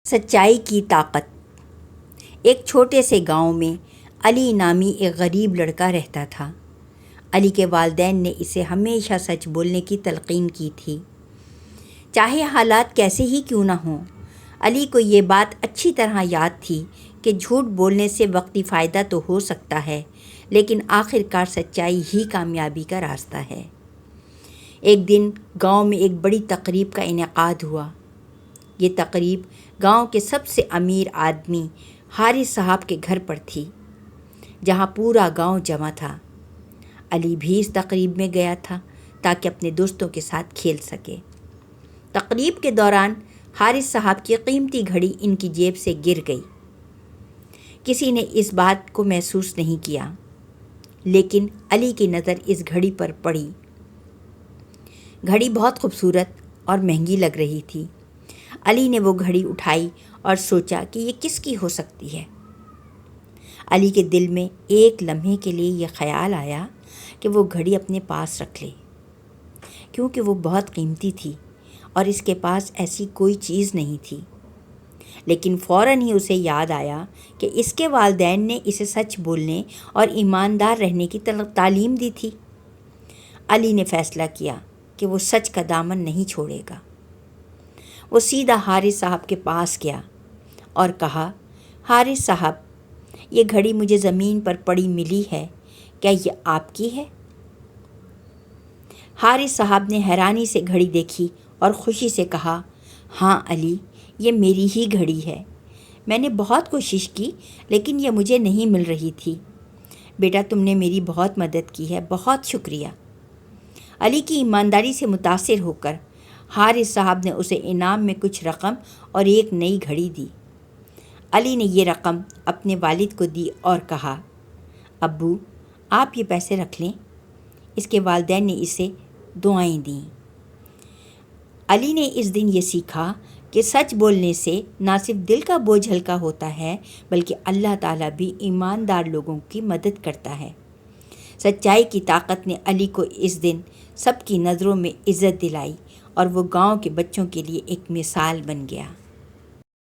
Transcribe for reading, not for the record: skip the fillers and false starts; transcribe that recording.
سچائی کی طاقت۔ ایک چھوٹے سے گاؤں میں علی نامی ایک غریب لڑکا رہتا تھا۔ علی کے والدین نے اسے ہمیشہ سچ بولنے کی تلقین کی تھی، چاہے حالات کیسے ہی کیوں نہ ہوں۔ علی کو یہ بات اچھی طرح یاد تھی کہ جھوٹ بولنے سے وقتی فائدہ تو ہو سکتا ہے، لیکن آخرکار سچائی ہی کامیابی کا راستہ ہے۔ ایک دن گاؤں میں ایک بڑی تقریب کا انعقاد ہوا۔ یہ تقریب گاؤں کے سب سے امیر آدمی حارث صاحب کے گھر پر تھی، جہاں پورا گاؤں جمع تھا۔ علی بھی اس تقریب میں گیا تھا تاکہ اپنے دوستوں کے ساتھ کھیل سکے۔ تقریب کے دوران حارث صاحب کی قیمتی گھڑی ان کی جیب سے گر گئی۔ کسی نے اس بات کو محسوس نہیں کیا، لیکن علی کی نظر اس گھڑی پر پڑی۔ گھڑی بہت خوبصورت اور مہنگی لگ رہی تھی۔ علی نے وہ گھڑی اٹھائی اور سوچا کہ یہ کس کی ہو سکتی ہے۔ علی کے دل میں ایک لمحے کے لیے یہ خیال آیا کہ وہ گھڑی اپنے پاس رکھ لے، کیونکہ وہ بہت قیمتی تھی اور اس کے پاس ایسی کوئی چیز نہیں تھی۔ لیکن فوراً ہی اسے یاد آیا کہ اس کے والدین نے اسے سچ بولنے اور ایماندار رہنے کی تعلیم دی تھی۔ علی نے فیصلہ کیا کہ وہ سچ کا دامن نہیں چھوڑے گا۔ وہ سیدھا حارث صاحب کے پاس گیا اور کہا، حارث صاحب، یہ گھڑی مجھے زمین پر پڑی ملی ہے، کیا یہ آپ کی ہے؟ حارث صاحب نے حیرانی سے گھڑی دیکھی اور خوشی سے کہا، ہاں علی، یہ میری ہی گھڑی ہے۔ میں نے بہت کوشش کی لیکن یہ مجھے نہیں مل رہی تھی۔ بیٹا، تم نے میری بہت مدد کی ہے، بہت شکریہ۔ علی کی ایمانداری سے متاثر ہو کر حارث صاحب نے اسے انعام میں کچھ رقم اور ایک نئی گھڑی دی۔ علی نے یہ رقم اپنے والد کو دی اور کہا، ابو، آپ یہ پیسے رکھ لیں۔ اس کے والدین نے اسے دعائیں دیں۔ علی نے اس دن یہ سیکھا کہ سچ بولنے سے نہ صرف دل کا بوجھ ہلکا ہوتا ہے، بلکہ اللہ تعالیٰ بھی ایماندار لوگوں کی مدد کرتا ہے۔ سچائی کی طاقت نے علی کو اس دن سب کی نظروں میں عزت دلائی اور وہ گاؤں کے بچوں کے لیے ایک مثال بن گیا۔